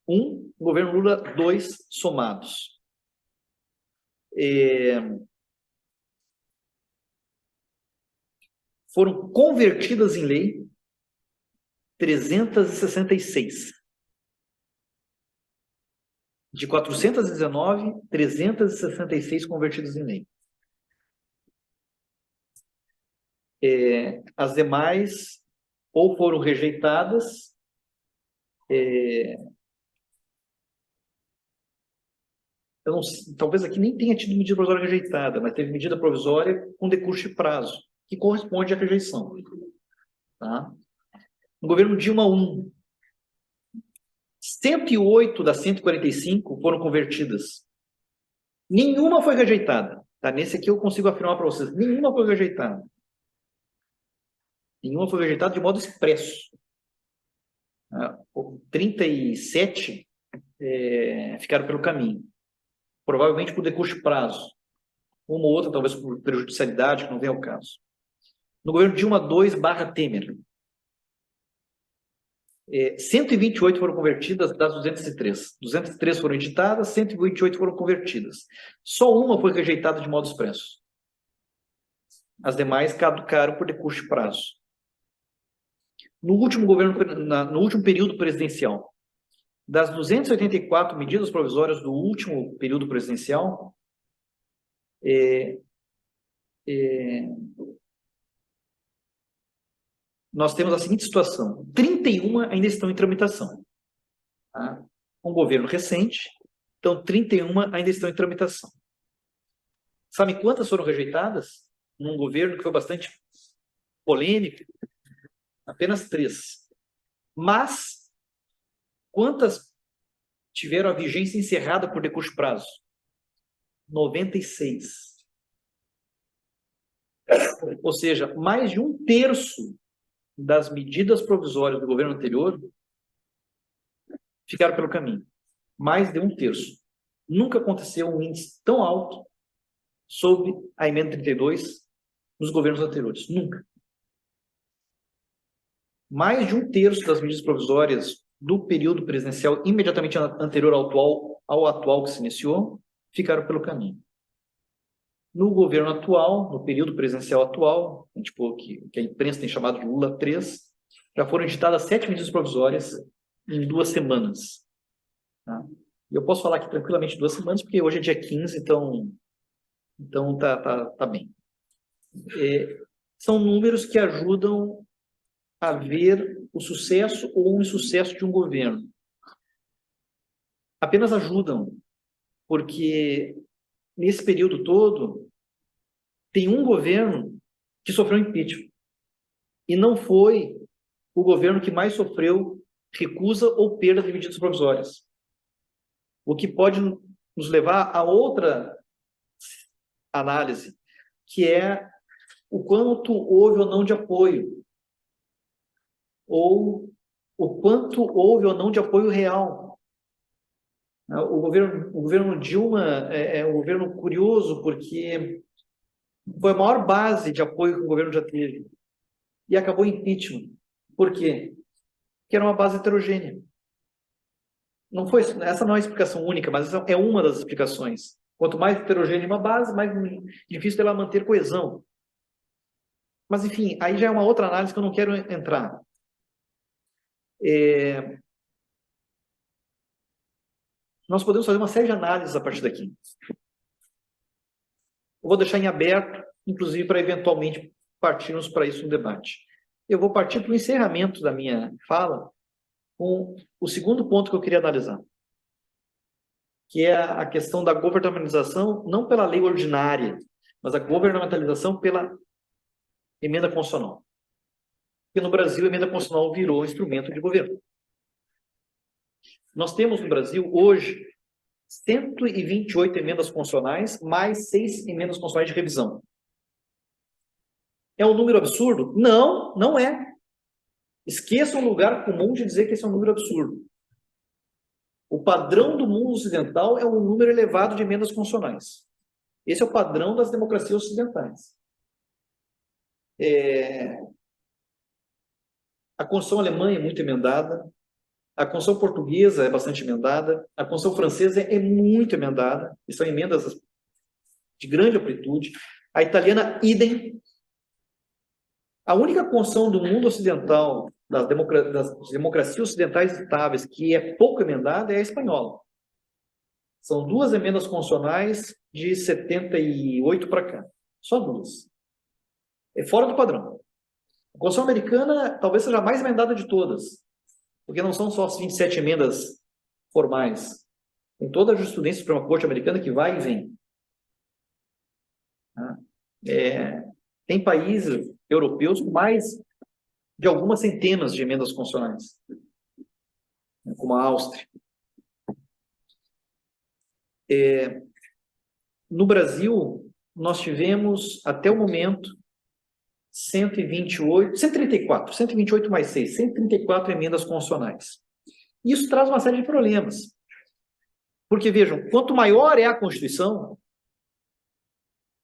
1. Governo Lula, 2 somados. Foram convertidas em lei 366. De 419, 366 convertidas em lei. As demais ou foram rejeitadas, talvez aqui nem tenha tido medida provisória rejeitada, mas teve medida provisória com decurso de prazo, que corresponde à rejeição. Tá? No governo Dilma I, 108 das 145 foram convertidas. Nenhuma foi rejeitada. Tá? Nesse aqui eu consigo afirmar para vocês, nenhuma foi rejeitada. Nenhuma foi rejeitada de modo expresso. 37 ficaram pelo caminho. Provavelmente por decurso de prazo. Uma ou outra, talvez por prejudicialidade, que não vem ao caso. No governo Dilma II/Temer, 128 foram convertidas das 203. 203 foram editadas, 128 foram convertidas. Só uma foi rejeitada de modo expresso. As demais caducaram por decurso de prazo. No último no último período presidencial, das 284 medidas provisórias do último período presidencial, nós temos a seguinte situação: 31 ainda estão em tramitação. Tá? Um governo recente, então 31 ainda estão em tramitação. Sabe quantas foram rejeitadas? Num governo que foi bastante polêmico, apenas 3. Mas quantas tiveram a vigência encerrada por decurso de prazo? 96. Ou seja, mais de 1/3 das medidas provisórias do governo anterior ficaram pelo caminho. Mais de 1/3. Nunca aconteceu um índice tão alto sob a emenda 32 nos governos anteriores. Nunca. Mais de 1/3 das medidas provisórias do período presidencial imediatamente anterior ao atual que se iniciou ficaram pelo caminho. No governo atual, no período presidencial atual, que a imprensa tem chamado de Lula 3, já foram editadas 7 medidas provisórias em 2 semanas. Tá? E eu posso falar aqui tranquilamente 2 semanas, porque hoje é dia 15, então tá bem. São números que ajudam a ver o sucesso ou o insucesso de um governo. Apenas ajudam, porque nesse período todo, tem um governo que sofreu impeachment. E não foi o governo que mais sofreu recusa ou perda de medidas provisórias. O que pode nos levar a outra análise, que é o quanto houve ou não de apoio. Ou o quanto houve ou não de apoio real. O governo Dilma é um governo curioso, porque Foi a maior base de apoio que o governo já teve. E acabou em impeachment. Por quê? Porque era uma base heterogênea. Não foi, essa não é a explicação única, mas essa é uma das explicações. Quanto mais heterogênea uma base, mais difícil dela manter coesão. Mas, enfim, aí já é uma outra análise que eu não quero entrar. Nós podemos fazer uma série de análises a partir daqui. Eu vou deixar em aberto, inclusive para eventualmente partirmos para isso no debate. Eu vou partir para o encerramento da minha fala com o segundo ponto que eu queria analisar, que é a questão da governamentalização, não pela lei ordinária, mas a governamentalização pela emenda constitucional. Porque no Brasil a emenda constitucional virou instrumento de governo. Nós temos no Brasil, hoje, 128 emendas constitucionais, mais 6 emendas constitucionais de revisão. É um número absurdo? Não, não é. Esqueça um lugar comum de dizer que esse é um número absurdo. O padrão do mundo ocidental é um número elevado de emendas constitucionais. Esse é o padrão das democracias ocidentais. A Constituição alemã é muito emendada, a Constituição portuguesa é bastante emendada, a Constituição francesa é muito emendada, e são emendas de grande amplitude. A italiana, idem. A única Constituição do mundo ocidental, das democracias ocidentais estáveis, que é pouco emendada, é a espanhola. São 2 emendas constitucionais de 78 para cá. Só 2. É fora do padrão. A Constituição americana talvez seja a mais emendada de todas, porque não são só as 27 emendas formais. Tem toda a jurisprudência da Suprema Corte americana que vai e vem. Tem países europeus com mais de algumas centenas de emendas constitucionais, como a Áustria. No Brasil, nós tivemos, até o momento, 138 mais 6, 134 emendas constitucionais. Isso traz uma série de problemas. Porque, vejam, quanto maior é a Constituição,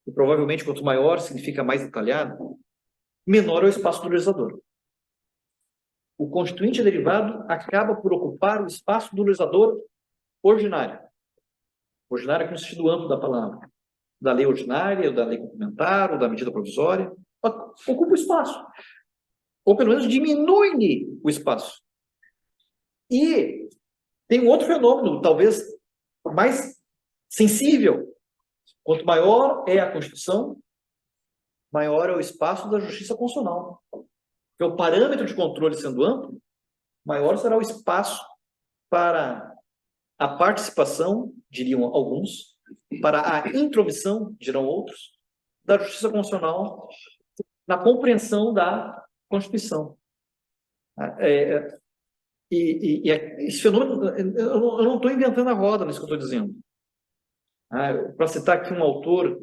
e provavelmente quanto maior significa mais detalhado, menor é o espaço do legislador. O constituinte derivado acaba por ocupar o espaço do legislador ordinário. Ordinário é com o sentido amplo da palavra. Da lei ordinária, ou da lei complementar, ou da medida provisória. Ocupa o espaço. Ou pelo menos diminui o espaço. E tem um outro fenômeno, talvez mais sensível. Quanto maior é a Constituição, maior é o espaço da justiça constitucional. Porque o parâmetro de controle sendo amplo, maior será o espaço para a participação, diriam alguns, para a intromissão, dirão outros, da justiça constitucional na compreensão da Constituição. Esse fenômeno, eu não estou inventando a roda nisso que eu estou dizendo. Para citar aqui um autor,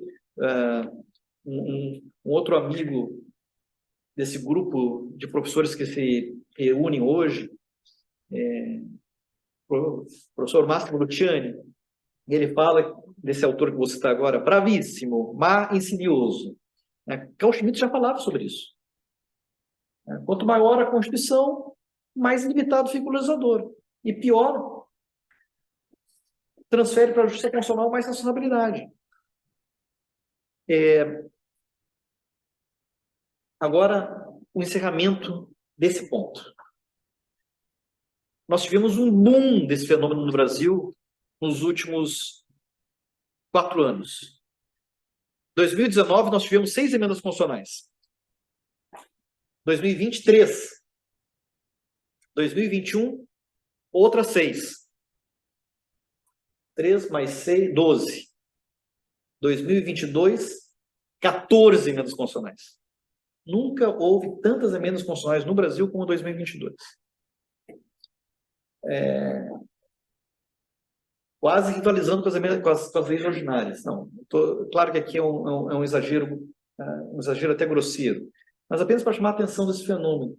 um outro amigo desse grupo de professores que se reúnem hoje, o professor Márcio Luciani, ele fala desse autor que vou citar agora, bravíssimo, mas insidioso. Carl Schmitt já falava sobre isso. Quanto maior a Constituição, mais limitado fica o legislador. E pior, transfere para a Justiça Constitucional mais responsabilidade. Agora, o encerramento desse ponto. Nós tivemos um boom desse fenômeno no Brasil nos últimos 4 anos. Em 2019, nós tivemos 6 emendas constitucionais. 2020, 3. 2021, outras 6. 3 mais 6, 12. 2022, 14 emendas constitucionais. Nunca houve tantas emendas constitucionais no Brasil como em 2022. Quase rivalizando com as leis ordinárias. Não, claro que aqui é um exagero até grosseiro, mas apenas para chamar a atenção desse fenômeno.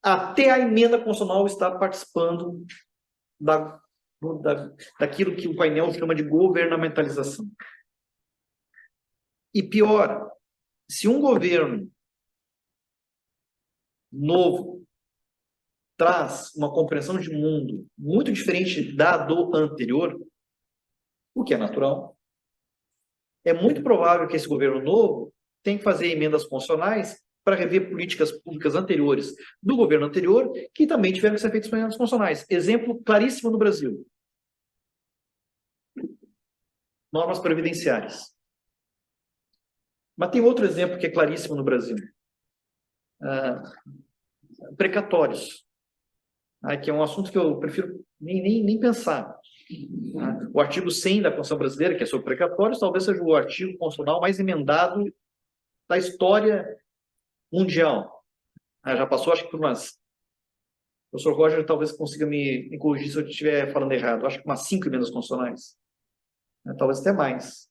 Até a emenda constitucional está participando daquilo que o painel chama de governamentalização. E pior, se um governo novo traz uma compreensão de mundo muito diferente da do anterior, o que é natural, é muito provável que esse governo novo tenha que fazer emendas constitucionais para rever políticas públicas anteriores do governo anterior, que também tiveram que ser feitas emendas constitucionais. Exemplo claríssimo no Brasil. Normas previdenciárias. Mas tem outro exemplo que é claríssimo no Brasil. Precatórios. Que é um assunto que eu prefiro nem pensar. O artigo 100 da Constituição Brasileira, que é sobre precatórios, talvez seja o artigo constitucional mais emendado da história mundial. Já passou, acho que por umas... O professor Roger talvez consiga me corrigir se eu estiver falando errado. Acho que umas 5 emendas constitucionais. Talvez até mais.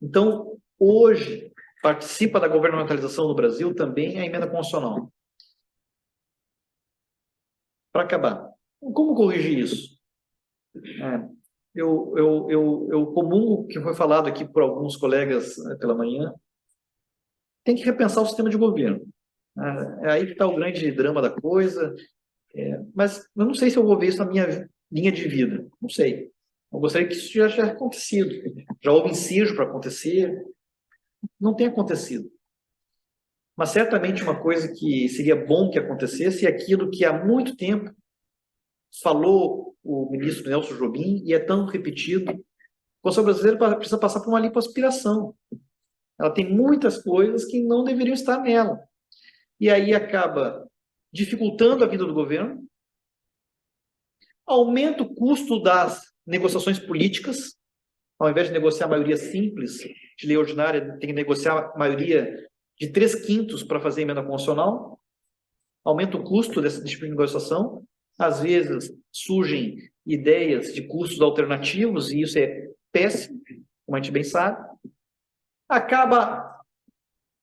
Então, hoje, participa da governamentalização do Brasil também a emenda constitucional. Para acabar. Como corrigir isso? Eu comungo o que foi falado aqui por alguns colegas pela manhã. Tem que repensar o sistema de governo. É aí que está o grande drama da coisa. Mas eu não sei se eu vou ver isso na minha linha de vida. Não sei. Eu gostaria que isso já tivesse acontecido. Já houve ensejo para acontecer. Não tem acontecido. Mas certamente uma coisa que seria bom que acontecesse é aquilo que há muito tempo falou o ministro Nelson Jobim, e é tão repetido. A Constituição brasileira precisa passar por uma lipoaspiração. Ela tem muitas coisas que não deveriam estar nela. E aí acaba dificultando a vida do governo, aumenta o custo das negociações políticas, ao invés de negociar a maioria simples de lei ordinária, tem que negociar a maioria de 3/5 para fazer emenda constitucional, aumenta o custo desse tipo de negociação, às vezes surgem ideias de custos alternativos, e isso é péssimo, como a gente bem sabe. Acaba,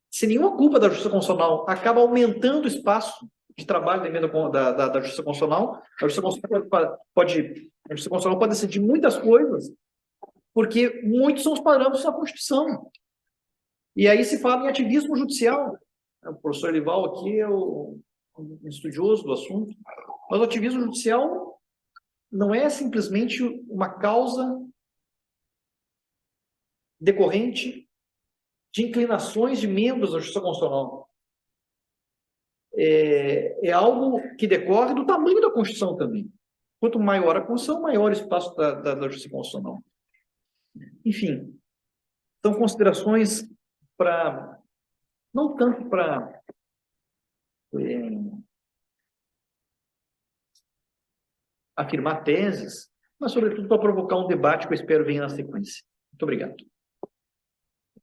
sem nenhuma culpa da Justiça Constitucional, acaba aumentando o espaço de trabalho da emenda da Justiça Constitucional. A Justiça Constitucional pode decidir muitas coisas, porque muitos são os parâmetros da Constituição. E aí se fala em ativismo judicial. O professor Elival aqui é um estudioso do assunto. Mas o ativismo judicial não é simplesmente uma causa decorrente de inclinações de membros da Justiça Constitucional. É algo que decorre do tamanho da Constituição também. Quanto maior a Constituição, maior o espaço da Justiça Constitucional. Enfim, são considerações para... não tanto para... afirmar teses, mas, sobretudo, para provocar um debate que eu espero venha na sequência. Muito obrigado.